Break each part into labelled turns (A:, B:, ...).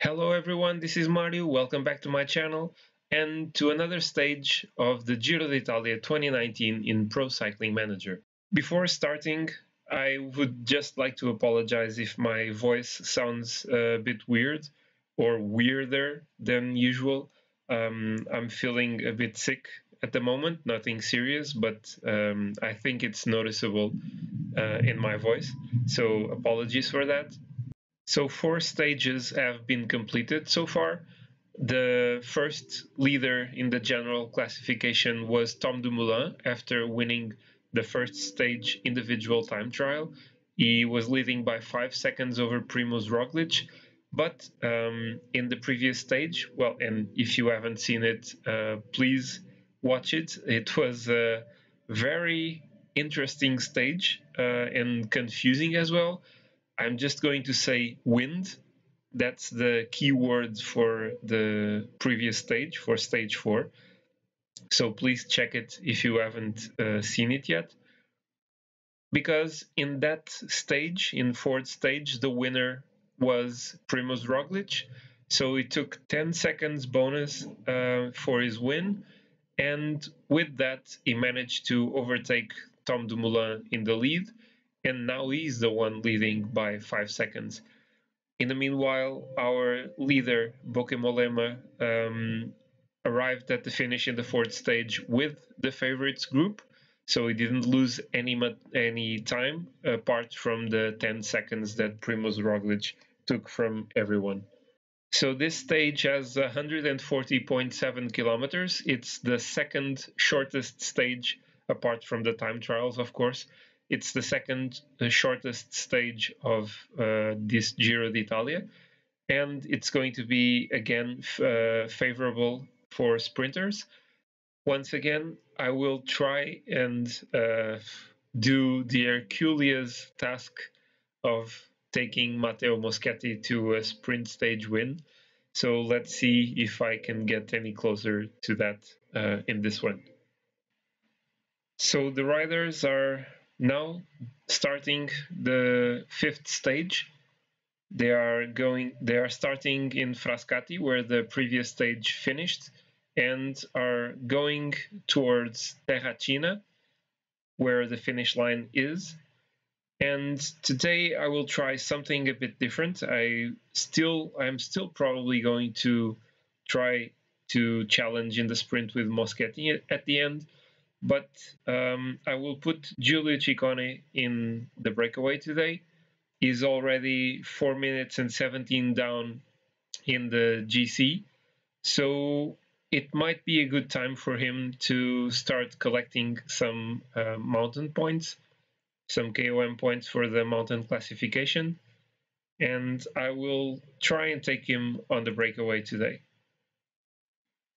A: Hello everyone, this is Mario. Welcome back to my channel and to another stage of the Giro d'Italia 2019 in Pro Cycling Manager. Before starting, I would just like to apologize if my voice sounds a bit weird or weirder than usual. I'm feeling a bit sick at the moment, nothing serious, but I think it's noticeable in my voice. So apologies for that. So 4 stages have been completed so far. The first leader in the general classification was Tom Dumoulin after winning the first stage individual time trial. He was leading by 5 seconds over Primoz Roglic, but in the previous stage, well, and if you haven't seen it, please watch it. It was a very interesting stage and confusing as well. I'm just going to say wind. That's the key word for the previous stage, for stage 4. So please check it if you haven't seen it yet. Because in that stage, in fourth stage, the winner was Primoz Roglic. So he took 10 seconds bonus for his win. And with that, he managed to overtake Tom Dumoulin in the lead. And now he's the one leading by 5 seconds. In the meanwhile, our leader, Bokemolema, arrived at the finish in the fourth stage with the favorites group, so he didn't lose any time apart from the 10 seconds that Primoz Roglic took from everyone. So this stage has 140.7 kilometers. It's the second shortest stage apart from the time trials, of course. It's the second shortest stage of this Giro d'Italia, and it's going to be again favorable for sprinters. Once again, I will try and do the Herculean task of taking Matteo Moschetti to a sprint stage win. So let's see if I can get any closer to that in this one. So the riders are now starting the fifth stage. They are starting in Frascati, where the previous stage finished, and are going towards Terracina, where the finish line is. And today I will try something a bit different. I'm still probably going to try to challenge in the sprint with Moschetti at the end, but I will put Giulio Ciccone in the breakaway today. He's already 4 minutes and 17 down in the GC, so it might be a good time for him to start collecting some mountain points, some KOM points for the mountain classification, and I will try and take him on the breakaway today.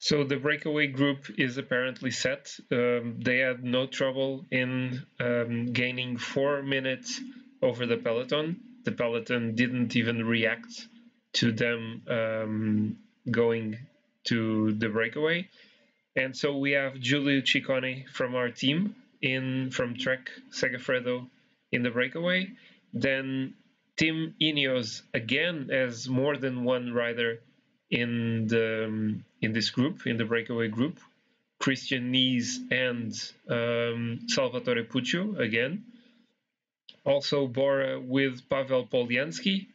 A: So the breakaway group is apparently set. They had no trouble in gaining 4 minutes over the peloton. The peloton didn't even react to them going to the breakaway. And so we have Giulio Ciccone from our team from Trek Segafredo in the breakaway. Then Tim Ineos again as more than one rider in this group, in the breakaway group. Christian Nies and Salvatore Puccio again. Also Bora with Pavel Polyansky,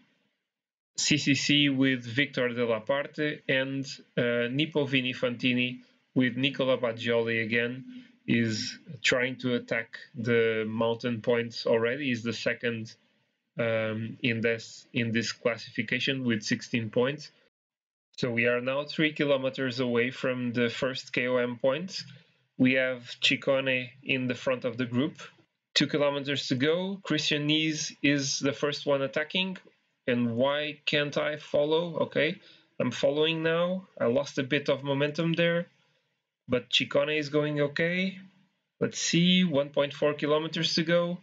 A: CCC with Victor de la Parte, and Nippo Vini Fantini with Nicola Baggioli again is trying to attack the mountain points already. He's the second in this classification with 16 points. So we are now 3 kilometers away from the first KOM points. We have Ciccone in the front of the group. 2 kilometers to go. Christian Nies is the first one attacking. And why can't I follow? Okay, I'm following now. I lost a bit of momentum there, but Ciccone is going okay. Let's see, 1.4 kilometers to go.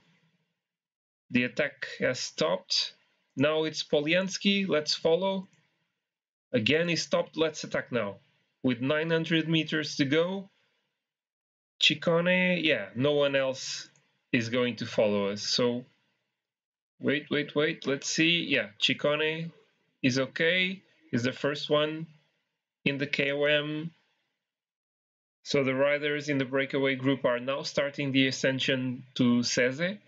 A: The attack has stopped. Now it's Polyansky. Let's follow. Again, he stopped. Let's attack now. With 900 meters to go. Ciccone, yeah, no one else is going to follow us. So wait. Let's see. Yeah, Ciccone is okay. is the first one in the KOM. So the riders in the breakaway group are now starting the ascension to Seze.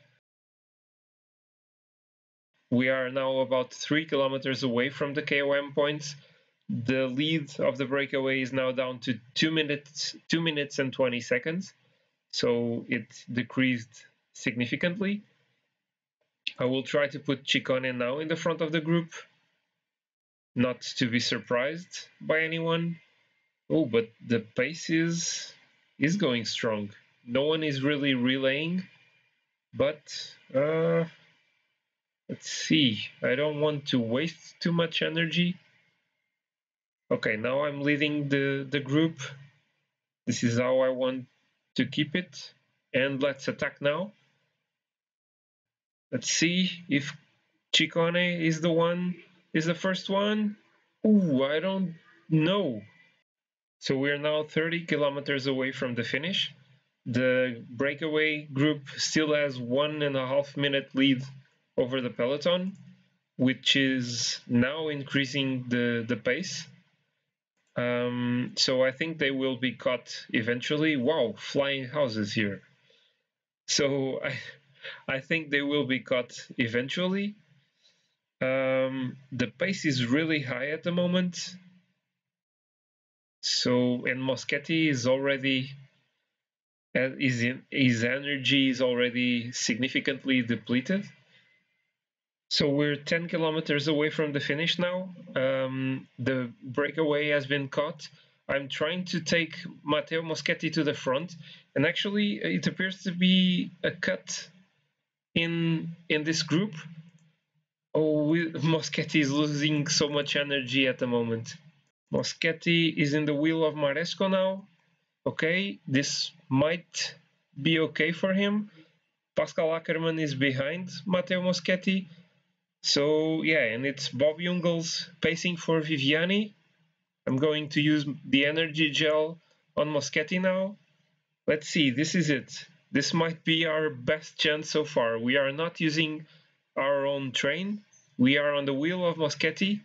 A: We are now about 3 kilometers away from the KOM points. The lead of the breakaway is now down to 2 minutes and 20 seconds. So it decreased significantly. I will try to put Ciccone now in the front of the group, not to be surprised by anyone. Oh, but the pace is going strong. No one is really relaying, but let's see. I don't want to waste too much energy. Okay, now I'm leading the group. This is how I want to keep it. And let's attack now. Let's see if Ciccone is the first one. Ooh, I don't know. So we're now 30 kilometers away from the finish. The breakaway group still has 1.5 minute lead over the peloton, which is now increasing the pace. So I think they will be caught eventually. Wow, flying houses here. So I think they will be caught eventually. The pace is really high at the moment. So, and Moschetti is already, his energy is already significantly depleted. So we're 10 kilometers away from the finish now. The breakaway has been caught. I'm trying to take Matteo Moschetti to the front, and actually it appears to be a cut in this group. Oh, Moschetti is losing so much energy at the moment. Moschetti is in the wheel of Maresco now. Okay, this might be okay for him. Pascal Ackermann is behind Matteo Moschetti. So yeah, and it's Bob Jungels pacing for Viviani. I'm going to use the energy gel on Moschetti now. Let's see, this is it. This might be our best chance so far. We are not using our own train. We are on the wheel of Moschetti.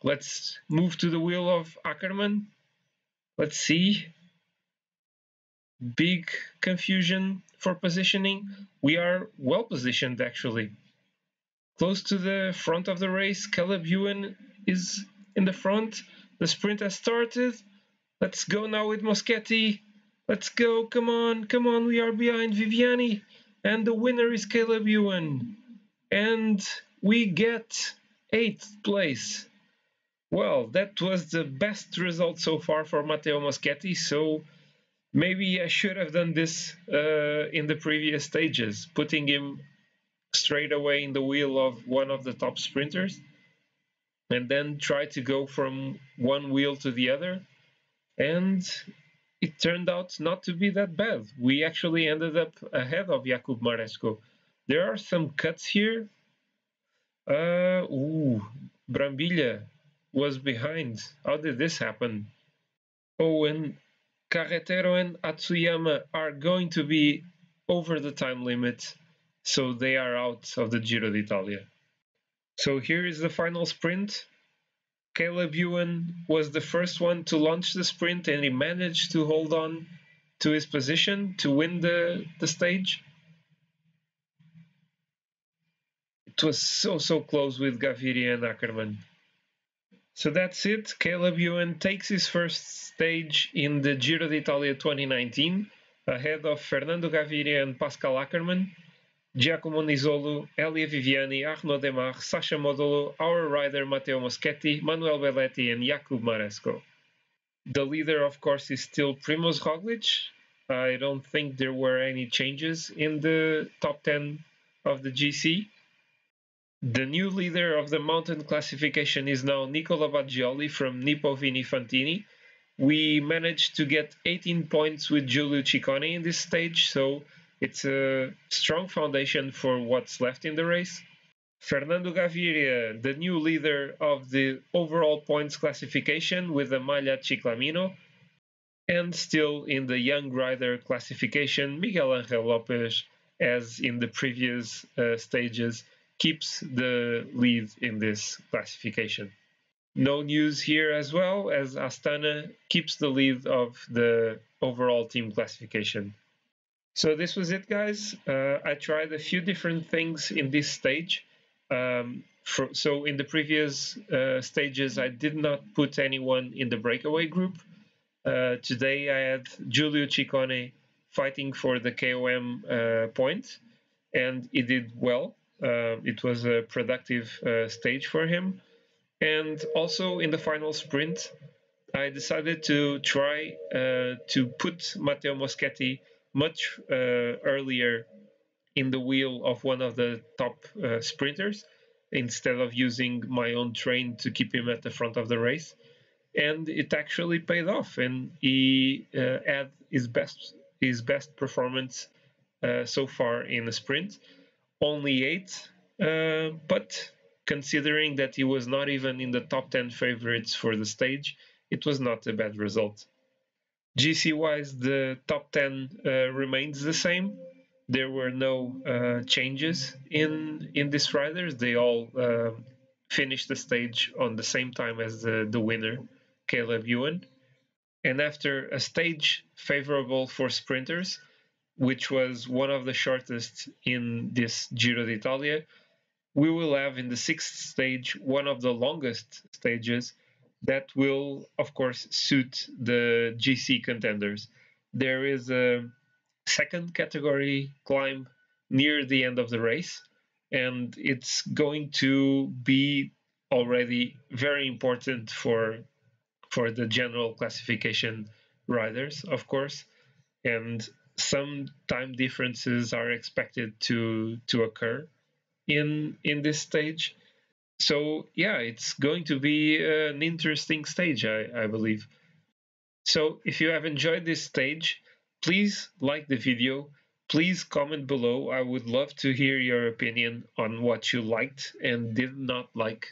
A: Let's move to the wheel of Ackermann. Let's see. Big confusion for positioning. We are well positioned actually. Close to the front of the race, Caleb Ewan is in the front. The sprint has started. Let's go now with Moschetti. Let's go, come on, we are behind Viviani. And the winner is Caleb Ewan. And we get 8th place. Well, that was the best result so far for Matteo Moschetti, so maybe I should have done this in the previous stages, putting him straight away in the wheel of one of the top sprinters, and then try to go from one wheel to the other. And it turned out not to be that bad. We actually ended up ahead of Jakub Maresco. There are some cuts here. Brambilla was behind. How did this happen? Oh, and Carretero and Atsuyama are going to be over the time limit, so they are out of the Giro d'Italia. So here is the final sprint. Caleb Ewan was the first one to launch the sprint, and he managed to hold on to his position to win the stage. It was so close with Gaviria and Ackermann. So that's it. Caleb Ewan takes his first stage in the Giro d'Italia 2019, ahead of Fernando Gaviria and Pascal Ackermann, Giacomo Nizzolo, Elia Viviani, Arnaud Demar, Sasha Modolo, our rider Matteo Moschetti, Manuel Belletti, and Jakub Maresco. The leader, of course, is still Primoz Roglic. I don't think there were any changes in the top 10 of the GC. The new leader of the mountain classification is now Nicola Baggioli from Nippo Vini Fantini. We managed to get 18 points with Giulio Ciccone in this stage, so it's a strong foundation for what's left in the race. Fernando Gaviria, the new leader of the overall points classification with the Maglia Ciclamino, and still in the young rider classification, Miguel Angel Lopez, as in the previous stages, keeps the lead in this classification. No news here as well, as Astana keeps the lead of the overall team classification. So this was it, guys. I tried a few different things in this stage. So in the previous stages, I did not put anyone in the breakaway group. Today I had Giulio Ciccone fighting for the KOM point, and he did well. It was a productive stage for him. And also in the final sprint, I decided to try to put Matteo Moschetti much earlier in the wheel of one of the top sprinters instead of using my own train to keep him at the front of the race. And it actually paid off, and he had his best performance so far in the sprint. Only eighth, but considering that he was not even in the top 10 favorites for the stage, it was not a bad result. GC wise, the top 10 remains the same. There were no changes in these riders. They all finished the stage on the same time as the winner, Caleb Ewan. And after a stage favorable for sprinters, which was one of the shortest in this Giro d'Italia, we will have in the sixth stage one of the longest stages that will, of course, suit the GC contenders. There is a second category climb near the end of the race, and it's going to be already very important for the general classification riders, of course, and some time differences are expected to occur in this stage. So yeah, it's going to be an interesting stage, I believe. So if you have enjoyed this stage, please like the video. Please comment below. I would love to hear your opinion on what you liked and did not like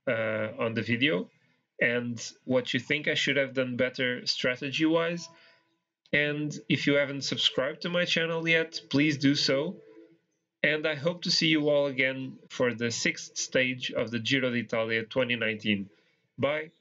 A: on the video, and what you think I should have done better strategy wise. And if you haven't subscribed to my channel yet, please do so. And I hope to see you all again for the sixth stage of the Giro d'Italia 2019. Bye.